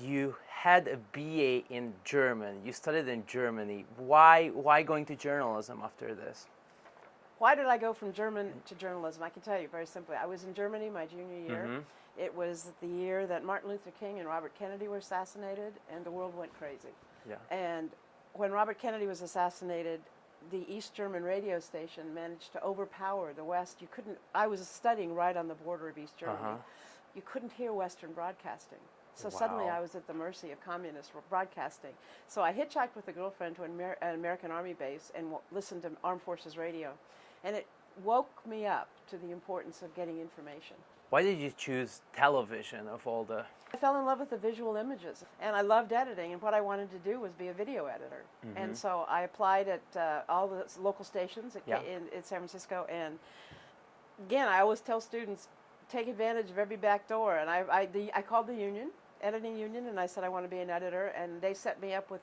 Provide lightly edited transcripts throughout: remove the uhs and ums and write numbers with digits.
you had a BA in German. You studied in Germany. Why going to journalism after this? Why did I go from German to journalism? I can tell you very simply. I was in Germany my junior year. Mm-hmm. It was the year that Martin Luther King and Robert Kennedy were assassinated, and the world went crazy. Yeah. And when Robert Kennedy was assassinated, the East German radio station managed to overpower the West. I was studying right on the border of East Germany. Uh-huh. You couldn't hear Western broadcasting. So Wow. suddenly I was at the mercy of communist broadcasting. So I hitchhiked with a girlfriend to an American Army base and listened to Armed Forces radio. And it woke me up to the importance of getting information. Why did you choose television of all the... I fell in love with the visual images, and I loved editing, and what I wanted to do was be a video editor. Mm-hmm. And so I applied at all the local stations Yeah. in San Francisco, and again, I always tell students, take advantage of every back door. And I called the union, editing union, and I said I want to be an editor, and they set me up with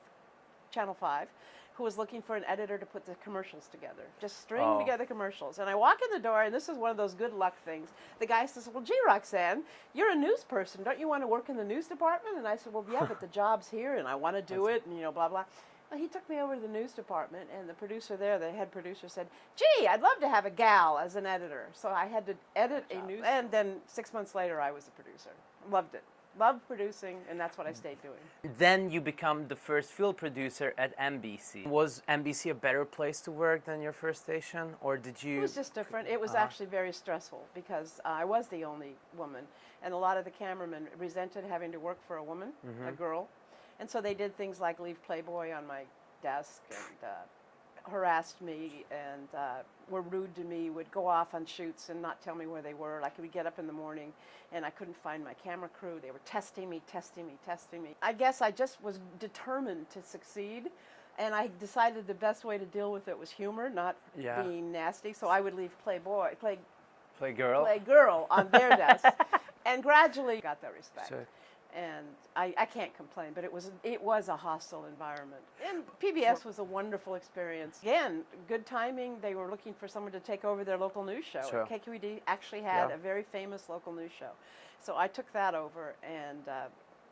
Channel 5, who was looking for an editor to put the commercials together, just string together commercials. And I walk in the door, and this is one of those good luck things. The guy says, well, gee, Roxanne, you're a news person. Don't you want to work in the news department? And I said, well, yeah, but the job's here, and I want to do it, and, you know, blah, blah. Well, he took me over to the news department, and the producer there, the head producer, said, gee, I'd love to have a gal as an editor. So I had to edit a news, and then 6 months later, I was a producer. Loved it. Loved producing, and that's what I stayed doing. Then you become the first field producer at NBC. Was NBC a better place to work than your first station, or did you... It was just different. It was actually very stressful because I was the only woman, and a lot of the cameramen resented having to work for a woman, a girl, and so they did things like leave Playboy on my desk and harassed me and were rude to me, would go off on shoots and not tell me where they were. Like, we'd get up in the morning and I couldn't find my camera crew. They were testing me. I guess I just was determined to succeed, and I decided the best way to deal with it was humor, not being nasty. So I would leave Playgirl on their desk, and gradually got that respect. Sure. And I can't complain, but it was a hostile environment. And PBS was a wonderful experience. Again, good timing. They were looking for someone to take over their local news show. Sure. KQED actually had a very famous local news show. So I took that over and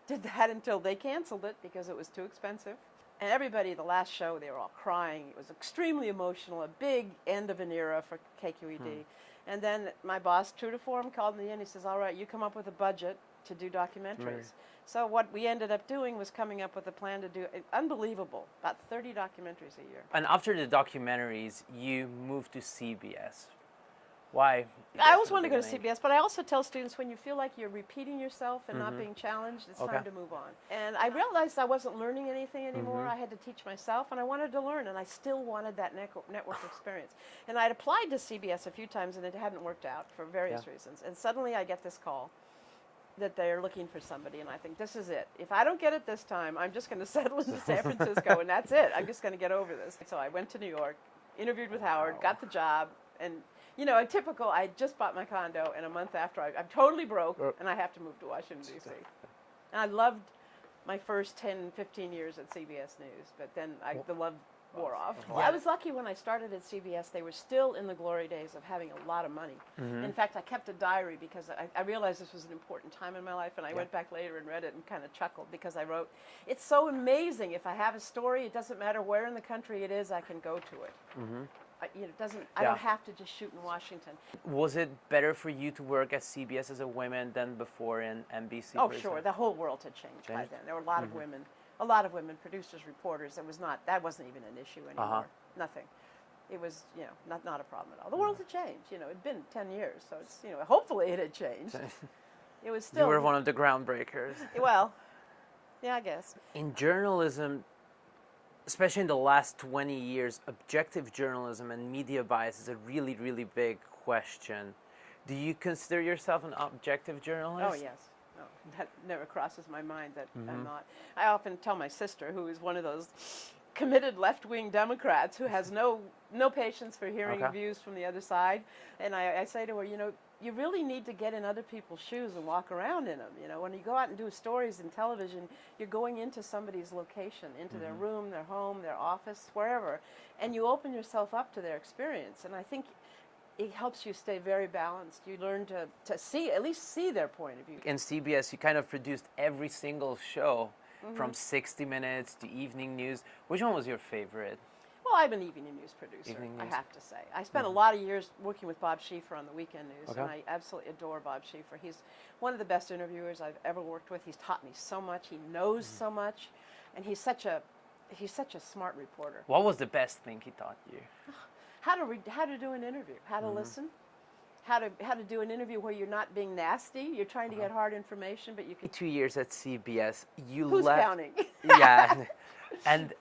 did that until they canceled it because it was too expensive. And everybody, the last show, they were all crying. It was extremely emotional, a big end of an era for KQED. And then my boss, true to form, called me in. He says, all right, you come up with a budget to do documentaries. Right. So what we ended up doing was coming up with a plan to do, unbelievable, about 30 documentaries a year. And after the documentaries, you moved to CBS. Why? I always wanted to go to CBS, but I also tell students when you feel like you're repeating yourself and not being challenged, it's time to move on. And I realized I wasn't learning anything anymore. I had to teach myself, and I wanted to learn, and I still wanted that network experience. And I'd applied to CBS a few times, and it hadn't worked out for various reasons. And suddenly I get this call that they're looking for somebody, and I think, this is it. If I don't get it this time, I'm just going to settle into San Francisco, and that's it. I'm just going to get over this. So I went to New York, interviewed with Howard, got the job, and you know, I just bought my condo, and a month after, I'm totally broke, and I have to move to Washington, D.C. And I loved my first 10, 15 years at CBS News, but then the love wore off. Wow. I was lucky when I started at CBS. They were still in the glory days of having a lot of money. In fact, I kept a diary because I realized this was an important time in my life, and I went back later and read it and kind of chuckled because I wrote, it's so amazing. If I have a story, it doesn't matter where in the country it is, I can go to it. I don't have to just shoot in Washington. Was it better for you to work at CBS as a woman than before in NBC? Oh, sure. The whole world had changed by then. There were a lot of women. A lot of women, producers, reporters. That wasn't even an issue anymore. Nothing. It was, not a problem at all. The world had changed. It'd been 10 years, so it's, hopefully it had changed. It was still. You were one of the groundbreakers. Well, yeah, I guess. In journalism, especially in the last 20 years, objective journalism and media bias is a really, really big question. Do you consider yourself an objective journalist? Oh, yes. No, that never crosses my mind that I'm not. I often tell my sister, who is one of those committed left-wing Democrats who has no patience for hearing views from the other side, and I say to her, you really need to get in other people's shoes and walk around in them. When you go out and do stories in television, you're going into somebody's location, into their room, their home, their office, wherever, and you open yourself up to their experience. And I think it helps you stay very balanced. You learn to see, at least see their point of view. In CBS, you kind of produced every single show from 60 Minutes to Evening News. Which one was your favorite? Well, I'm an evening news producer, Evening I news. have to say. I spent a lot of years working with Bob Schieffer on the weekend news, Okay. and I absolutely adore Bob Schieffer. He's one of the best interviewers I've ever worked with. He's taught me so much. He knows so much, and he's such a smart reporter. What was the best thing he taught you? How to do an interview, how to listen, how to do an interview where you're not being nasty. You're trying to get hard information, but you can. 2 years at CBS. You Who's left. counting? Yeah, and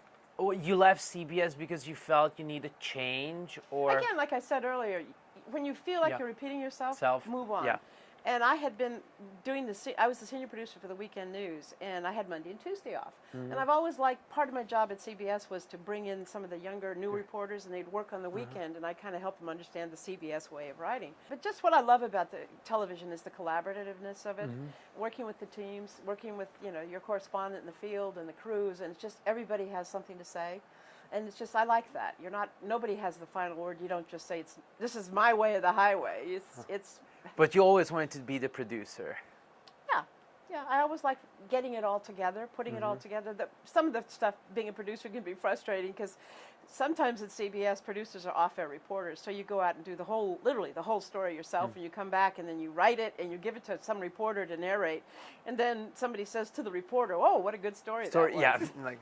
you left CBS because you felt you needed change, or Again, like I said earlier, when you feel like Yeah. you're repeating yourself, Self, move on. yeah. And I had been doing I was the senior producer for the weekend news, and I had Monday and Tuesday off. And I've always liked, part of my job at CBS was to bring in some of the younger, new reporters, and they'd work on the weekend, and I kind of help them understand the CBS way of writing. But just what I love about the television is the collaborativeness of it, working with the teams, working with, your correspondent in the field and the crews, and it's just everybody has something to say. And it's just, I like that. Nobody has the final word. You don't just say, this is my way or the highway. It's but you always wanted to be the producer. Yeah, I always like getting it all together, putting it all together. Some of the stuff, being a producer, can be frustrating because sometimes at CBS, producers are off-air reporters. So you go out and do literally the whole story yourself, and you come back and then you write it and you give it to some reporter to narrate. And then somebody says to the reporter, "Oh, what a good story that was." Yeah, like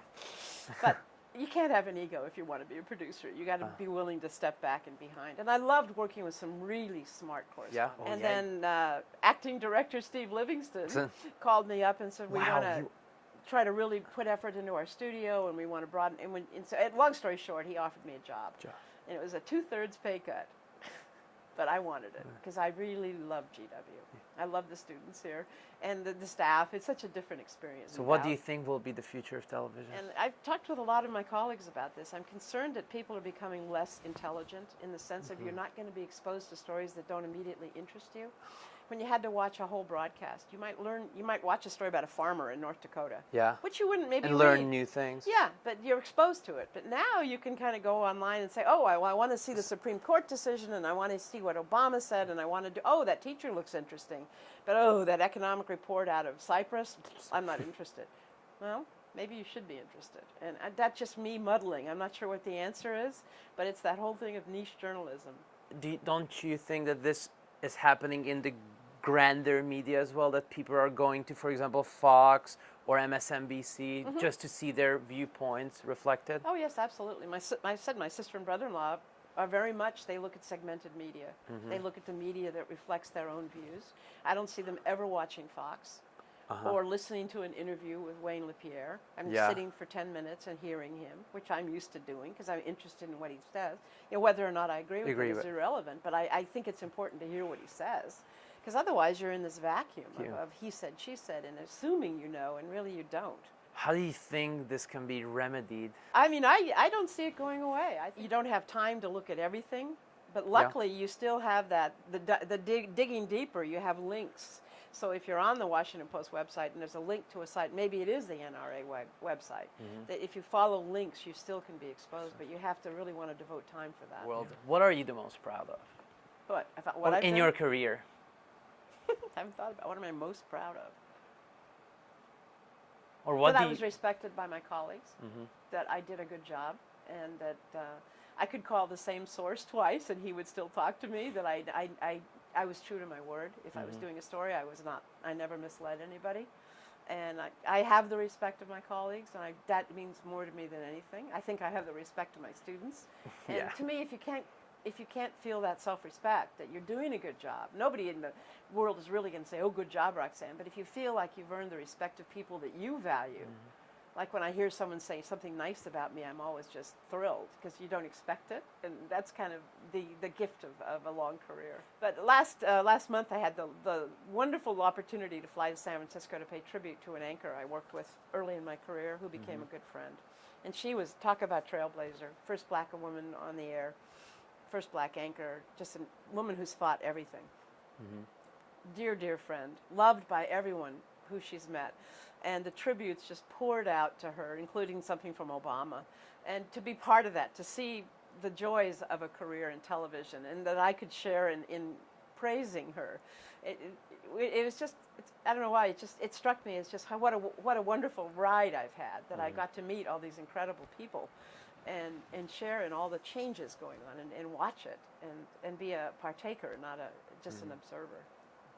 But you can't have an ego if you want to be a producer. You got to be willing to step back and behind. And I loved working with some really smart correspondents. Oh, and yeah. then acting director Steve Livingston called me up and said, "We Wow, want to try to really put effort into our studio, and we want to broaden." And so, long story short, he offered me a job, and it was a 2/3 pay cut. But I wanted it because I really love GW. I love the students here and the staff. It's such a different experience. So what do you think will be the future of television? And I've talked with a lot of my colleagues about this. I'm concerned that people are becoming less intelligent in the sense of you're not going to be exposed to stories that don't immediately interest you. When you had to watch a whole broadcast, you might watch a story about a farmer in North Dakota. Yeah. Which you wouldn't maybe And learn read. new things. Yeah, but you're exposed to it. But now you can kind of go online and say, "Oh, I want to see the Supreme Court decision, and I want to see what Obama said, and I want to do, oh, that teacher looks interesting. But, oh, that economic report out of Cyprus, I'm not interested." Well, maybe you should be interested. And that's just me muddling. I'm not sure what the answer is, but it's that whole thing of niche journalism. Don't you think that this is happening in the grander media as well, that people are going to, for example, Fox or MSNBC just to see their viewpoints reflected? Oh, yes, absolutely. My sister and brother-in-law are very much, they look at segmented media. They look at the media that reflects their own views. I don't see them ever watching Fox or listening to an interview with Wayne LaPierre. I'm sitting for 10 minutes and hearing him, which I'm used to doing because I'm interested in what he says. Whether or not I agree with him is irrelevant, but I think it's important to hear what he says. Because otherwise you're in this vacuum of he said, she said, and assuming you know, and really you don't. How do you think this can be remedied? I mean, I don't see it going away. You don't have time to look at everything, but luckily you still have digging deeper. You have links. So if you're on the Washington Post website and there's a link to a site, maybe it is the NRA website, that if you follow links, you still can be exposed, but you have to really want to devote time for that. What are you the most proud of? What I've in done? your career? I haven't thought about what am I most proud of. Or what That do I was you... respected by my colleagues, that I did a good job, and that I could call the same source twice and he would still talk to me, that I was true to my word. If I was doing a story, I never misled anybody. And I have the respect of my colleagues, and that means more to me than anything. I think I have the respect of my students. And to me, if you can't feel that self-respect, that you're doing a good job, nobody in the world is really going to say, "Oh, good job, Roxanne." But if you feel like you've earned the respect of people that you value, like when I hear someone say something nice about me, I'm always just thrilled because you don't expect it, and that's kind of the gift of a long career. But last month I had the wonderful opportunity to fly to San Francisco to pay tribute to an anchor I worked with early in my career who became a good friend. And she was, talk about trailblazer, first black woman on the air, first black anchor, just a woman who's fought everything. Dear, dear friend, loved by everyone who she's met. And the tributes just poured out to her, including something from Obama. And to be part of that, to see the joys of a career in television, and that I could share in praising her. It was just, I don't know why, it struck me as just what a wonderful ride I've had, that I got to meet all these incredible people and share in all the changes going on, and watch it and be a partaker, not just an observer.